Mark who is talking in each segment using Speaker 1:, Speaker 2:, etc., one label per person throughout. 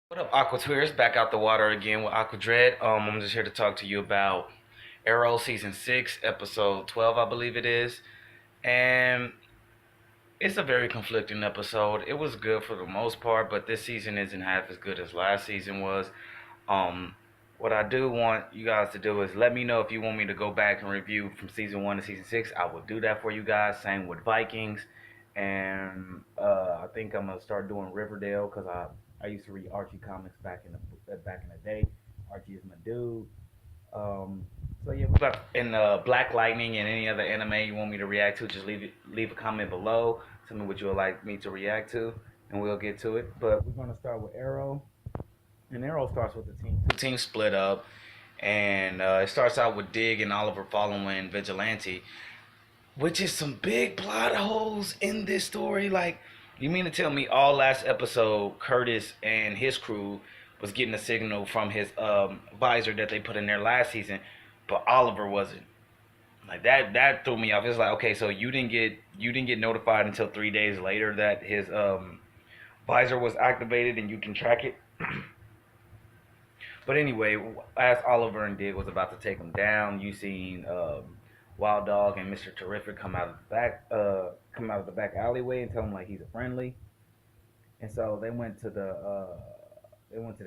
Speaker 1: What up, Aqua Tweers? Back out the water again with Aqua Dread. I'm just here to talk to you about Arrow season 6, episode 12, I believe it is. And it's a very conflicting episode. It was good for the most part, but this season isn't half as good as last season was. Um, what I do want you guys to do is let me know if you want me to go back and review from season 1 to season 6. I will do that for you guys. Same with Vikings. And I think I'm gonna start doing Riverdale because I used to read Archie comics back in the day. Archie is my dude. Um, so yeah, we got in Black Lightning and any other anime you want me to react to, just leave a comment below. Tell me what you would like me to react to, and we'll get to it. But we're gonna start with Arrow, and Arrow starts with the team. Two teams split up, and it starts out with Dig and Oliver following Vigilante, which is some big plot holes in this story. Like, you mean to tell me all last episode, Curtis and his crew was getting a signal from his visor that they put in there last season, but Oliver wasn't. Like that threw me off. It's like, okay, so you didn't get notified until 3 days later that his visor was activated and you can track it. But anyway, as Oliver and Dig was about to take him down, you seen Wild Dog and Mr. Terrific come out of the back alleyway and tell him like he's a friendly. And so they went to the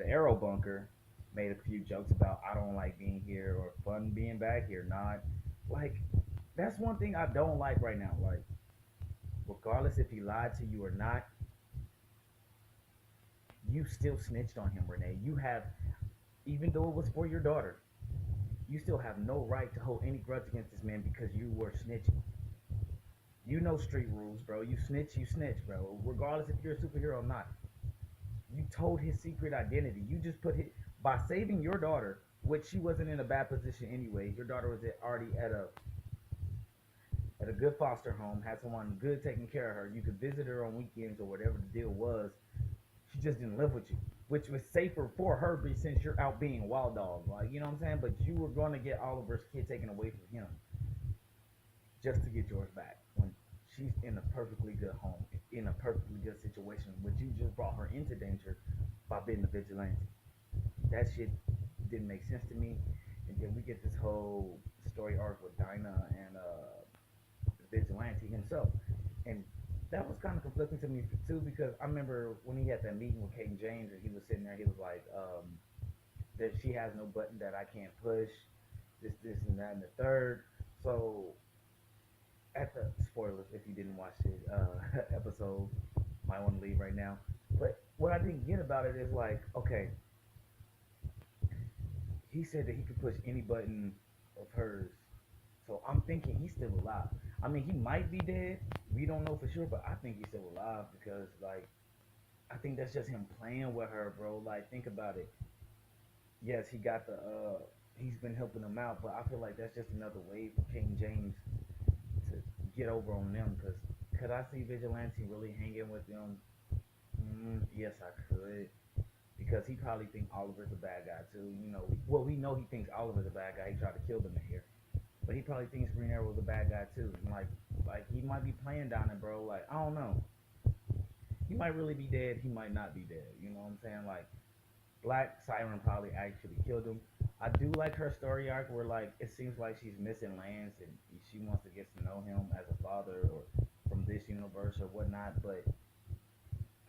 Speaker 1: Arrow bunker, made a few jokes about I don't like being here or fun being back here, not like that's one thing I don't like right now. Like regardless if he lied to you or not, you still snitched on him, Renee. You have, even though it was for your daughter, you still have no right to hold any grudge against this man because you were snitching. You know street rules, bro. You snitch, bro. Regardless if you're a superhero or not. You told his secret identity. You just put his, by saving your daughter, which she wasn't in a bad position anyway. Your daughter was already at a good foster home, had someone good taking care of her. You could visit her on weekends or whatever the deal was. She just didn't live with you, which was safer for her since you're out being wild dog. Like, you know what I'm saying? But you were going to get Oliver's kid taken away from him just to get yours back when she's in a perfectly good home, in a perfectly good situation, but you just brought her into danger by being the vigilante. That shit didn't make sense to me. And then we get this whole story arc with Dinah and the vigilante himself. And that was kind of conflicting to me too because I remember when he had that meeting with Kate James and he was sitting there, he was like, that she has no button that I can't push, this, and that, and the third. So at the spoilers if you didn't watch the episode, might want to leave right now. But what I didn't get about it is like, okay, he said that he could push any button of hers. So I'm thinking he's still alive. I mean, he might be dead. We don't know for sure, but I think he's still alive because, like, I think that's just him playing with her, bro. Like, think about it. Yes, he's been helping him out, but I feel like that's just another way for King James to get over on them. Cause could I see Vigilante really hanging with them? Yes, I could. Because he probably thinks Oliver's a bad guy too. Well, we know he thinks Oliver's a bad guy. He tried to kill the mayor, but he probably thinks Green Arrow was a bad guy too. And like he might be playing down it, bro. Like I don't know. He might really be dead. He might not be dead. You know what I'm saying? Like Black Siren probably actually killed him. I do like her story arc where like it seems like she's missing Lance and she wants to get to know him as a father or from this universe or whatnot. But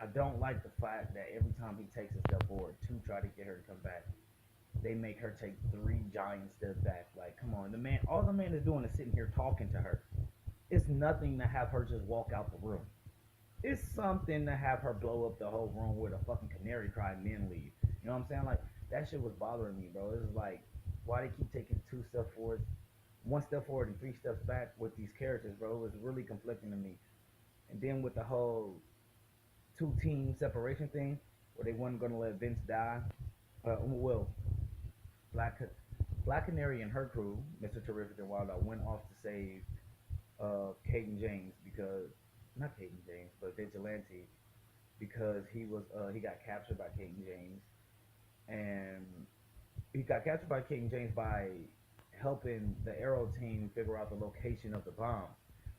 Speaker 1: I don't like the fact that every time he takes a step forward to try to get her to come back, they make her take three giant steps back. Like, come on, all the man is doing is sitting here talking to her. It's nothing to have her just walk out the room. It's something to have her blow up the whole room with a fucking canary cry and then leave. You know what I'm saying? Like that shit was bothering me, bro. It was like why they keep taking two steps forward, one step forward and three steps back with these characters, bro. It was really conflicting to me. And then with the whole two team separation thing, where they weren't gonna let Vince die. Well, Black Black Canary and her crew, Mr. Terrific and Wild Dog, went off to save Caden James because not Caden James, but Vigilante because he got captured by Caden James and he got captured by Caden James by helping the Arrow team figure out the location of the bomb.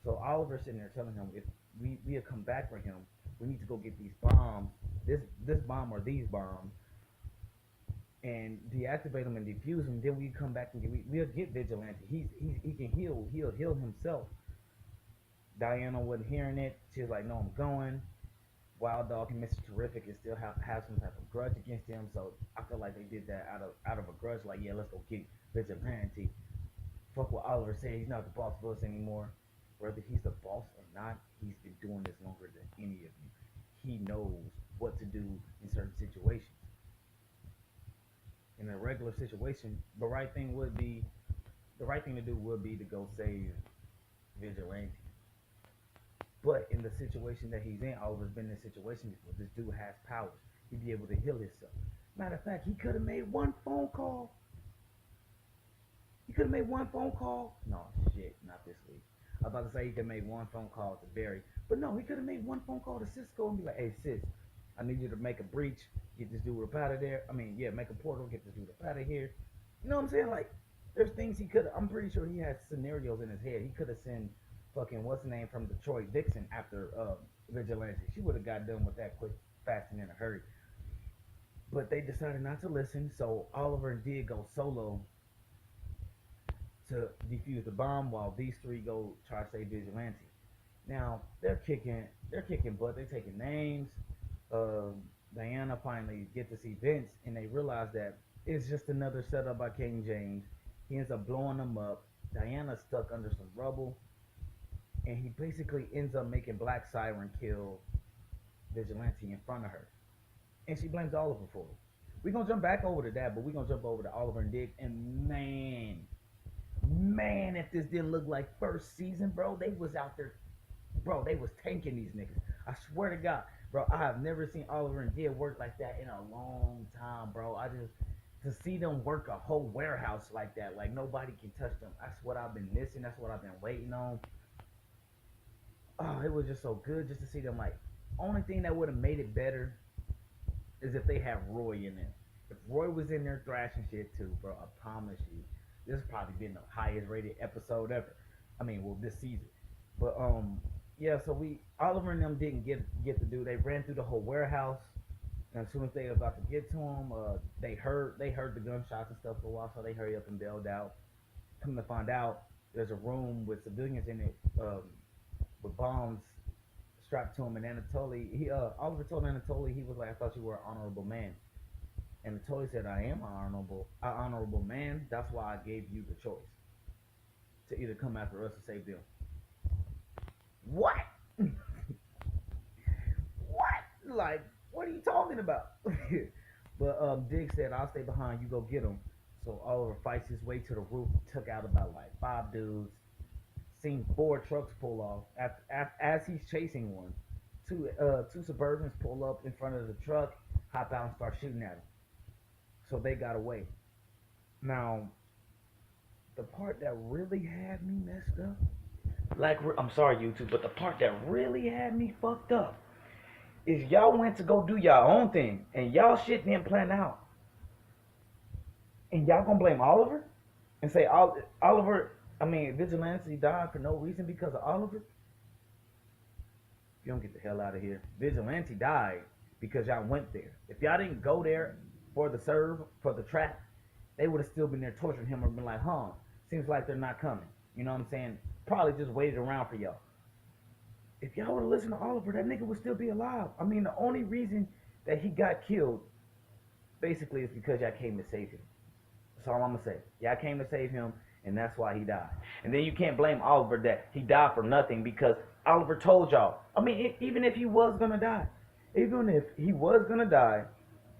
Speaker 1: So Oliver's sitting there telling him if we have come back for him, we need to go get these bombs, this bomb or these bombs and deactivate him and defuse him. Then we come back and we'll get Vigilante. He can heal himself. Diana wasn't hearing it. She was like, no, I'm going. Wild Dog and Mr. Terrific is still have some type of grudge against him. So I feel like they did that out of a grudge. Like, yeah, let's go get Vigilante. Fuck what Oliver said. He's not the boss of us anymore. Whether he's the boss or not, he's been doing this longer than any of you. He knows what to do in certain situations. In a regular situation, the right thing to do would be to go save Vigilante. But in the situation that he's in, Oliver's been in a situation before. This dude has powers. He'd be able to heal himself. Matter of fact, he could have made one phone call. He could have made one phone call. No, shit, not this week. I was about to say he could have made one phone call to Barry. But no, he could have made one phone call to Cisco and be like, hey, sis, I need you to make a breach, get this dude up out of there. I mean, yeah, make a portal, get this dude up out of here. You know what I'm saying? Like, there's things he could. I'm pretty sure he has scenarios in his head. He could have sent fucking what's the name from Detroit, Vixen, after Vigilante. She would have got done with that quick, fast, and in a hurry. But they decided not to listen, so Oliver did go solo to defuse the bomb while these three go try to save Vigilante. Now they're kicking butt. They're taking names. Diana finally get to see Vince, and they realize that it's just another setup by King James. He ends up blowing them up. Diana's stuck under some rubble, and he basically ends up making Black Siren kill Vigilante in front of her, and she blames Oliver for it. We're gonna jump back over to that, but we're gonna jump over to Oliver and Dick, and man, if this didn't look like first season, bro, they was out there, bro, they was tanking these niggas. I swear to God, bro, I have never seen Oliver and Dick work like that in a long time, bro. To see them work a whole warehouse like that, like nobody can touch them. That's what I've been missing. That's what I've been waiting on. Oh, it was just so good just to see them. Like, only thing that would have made it better is if they had Roy in there. If Roy was in there thrashing shit too, bro, I promise you, this has probably been the highest rated episode ever. I mean, well, this season. But yeah. So Oliver and them didn't get to do. They ran through the whole warehouse, and as soon as they were about to get to him, they heard the gunshots and stuff for a while, so they hurry up and bailed out. Come to find out, there's a room with civilians in it, with bombs strapped to him. And Anatoly, Oliver told Anatoly, he was like, I thought you were an honorable man. And Anatoly said, I am an honorable man. That's why I gave you the choice to either come after us or save them. What? What? Like, what are you talking about? But Diggs said, I'll stay behind. You go get him. So Oliver fights his way to the roof. Took out about like 5 dudes. Seen 4 trucks pull off as he's chasing one. Two Suburbans pull up in front of the truck, hop out and start shooting at him. So they got away. Now, the part that really had me messed up, like, I'm sorry YouTube, but the part that really had me fucked up is y'all went to go do y'all own thing, and y'all shit didn't plan out. And y'all gonna blame Oliver? And say Oliver, Vigilante died for no reason because of Oliver? You don't get the hell out of here. Vigilante died because y'all went there. If y'all didn't go there for the trap, they would have still been there torturing him or been like, seems like they're not coming. You know what I'm saying? Probably just waited around for y'all. If y'all would have listened to Oliver, that nigga would still be alive. I mean, the only reason that he got killed, basically, is because y'all came to save him. That's all I'm going to say. Y'all came to save him, and that's why he died. And then you can't blame Oliver that he died for nothing because Oliver told y'all. I mean, even if he was going to die,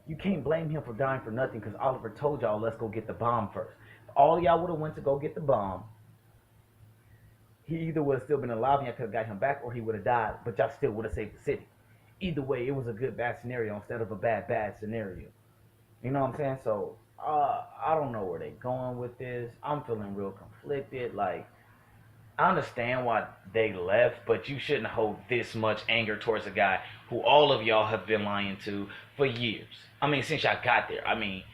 Speaker 1: you can't blame him for dying for nothing because Oliver told y'all, let's go get the bomb first. If all y'all would have went to go get the bomb, he either would have still been alive and y'all could have got him back, or he would have died, but y'all still would have saved the city. Either way, it was a good bad scenario instead of a bad scenario. You know what I'm saying? So, I don't know where they going with this. I'm feeling real conflicted. Like, I understand why they left, but you shouldn't hold this much anger towards a guy who all of y'all have been lying to for years. I mean, since y'all got there. I mean,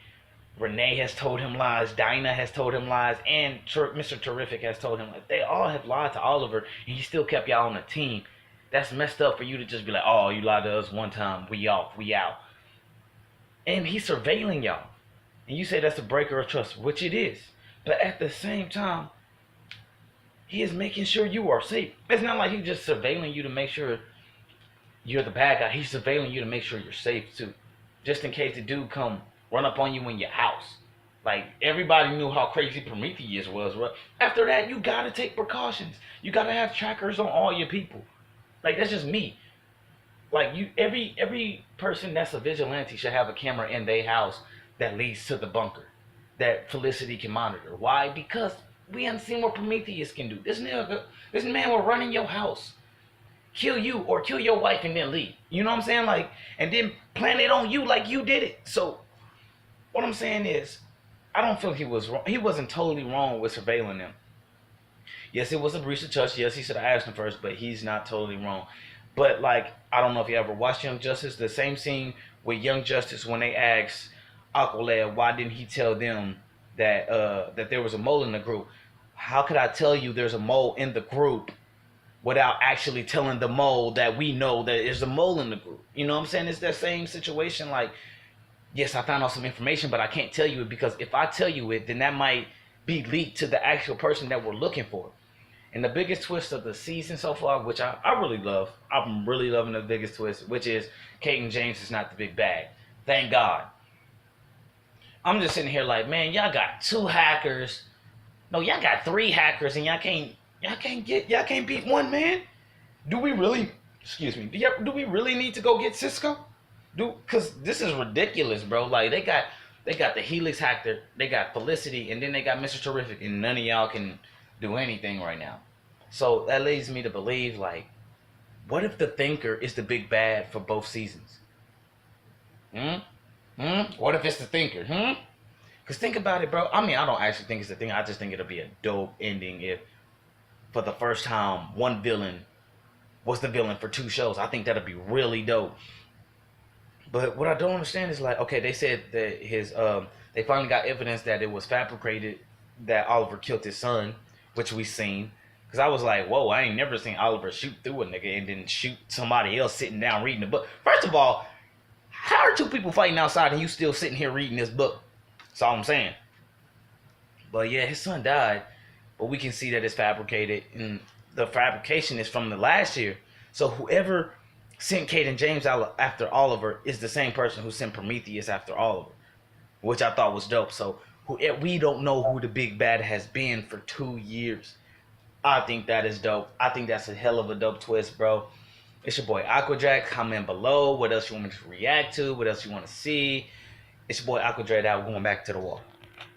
Speaker 1: Renee has told him lies, Dinah has told him lies, and Mr. Terrific has told him lies. They all have lied to Oliver, and he still kept y'all on the team. That's messed up for you to just be like, oh, you lied to us one time, we off, we out. And he's surveilling y'all. And you say that's a breaker of trust, which it is. But at the same time, he is making sure you are safe. It's not like he's just surveilling you to make sure you're the bad guy. He's surveilling you to make sure you're safe too. Just in case the dude come run up on you in your house. Like, everybody knew how crazy Prometheus was, right? After that, you gotta take precautions. You gotta have trackers on all your people. Like, that's just me. Like, every person that's a vigilante should have a camera in their house that leads to the bunker that Felicity can monitor. Why? Because we haven't seen what Prometheus can do. This man will run in your house, kill you or kill your wife and then leave. You know what I'm saying? Like, and then plan it on you like you did it. So what I'm saying is, I don't feel he was wrong. He wasn't totally wrong with surveilling them. Yes, it was a breach of trust. Yes, he should have asked him first, but he's not totally wrong. But like, I don't know if you ever watched Young Justice. The same scene with Young Justice when they asked Aqualad why didn't he tell them that that there was a mole in the group. How could I tell you there's a mole in the group without actually telling the mole that we know that there's a mole in the group? You know what I'm saying? It's that same situation. Like, yes, I found out some information, but I can't tell you it because if I tell you it, then that might be leaked to the actual person that we're looking for. And the biggest twist of the season so far, which I really love, I'm really loving the biggest twist, which is Kaden James is not the big bad. Thank God. I'm just sitting here like, man, y'all got 2 hackers. No, y'all got 3 hackers, and y'all can't beat one man. Do we really? Excuse me. Do we really need to go get Cisco? Cause this is ridiculous, bro. Like, they got the Helix hacker, they got Felicity, and then they got Mr. Terrific, and none of y'all can do anything right now. So that leads me to believe, like, what if the Thinker is the big bad for both seasons? What if it's the Thinker? Because think about it, bro. I mean, I don't actually think it's the Thinker. I just think it'll be a dope ending if, for the first time, one villain was the villain for 2 shows. I think that'll be really dope. But what I don't understand is, like, okay, they said that they finally got evidence that it was fabricated, that Oliver killed his son, which we seen. Because I was like, whoa, I ain't never seen Oliver shoot through a nigga and then shoot somebody else sitting down reading the book. First of all, how are 2 people fighting outside and you still sitting here reading this book? That's all I'm saying. But yeah, his son died, but we can see that it's fabricated, and the fabrication is from the last year. So whoever sent Kaden James out after Oliver is the same person who sent Prometheus after Oliver, which I thought was dope. So we don't know who the big bad has been for 2 years. I think that is dope. I think that's a hell of a dope twist, bro. It's your boy Aquajack. Comment below what else you want me to react to, what else you want to see. It's your boy Aquadrad out, going back to the wall.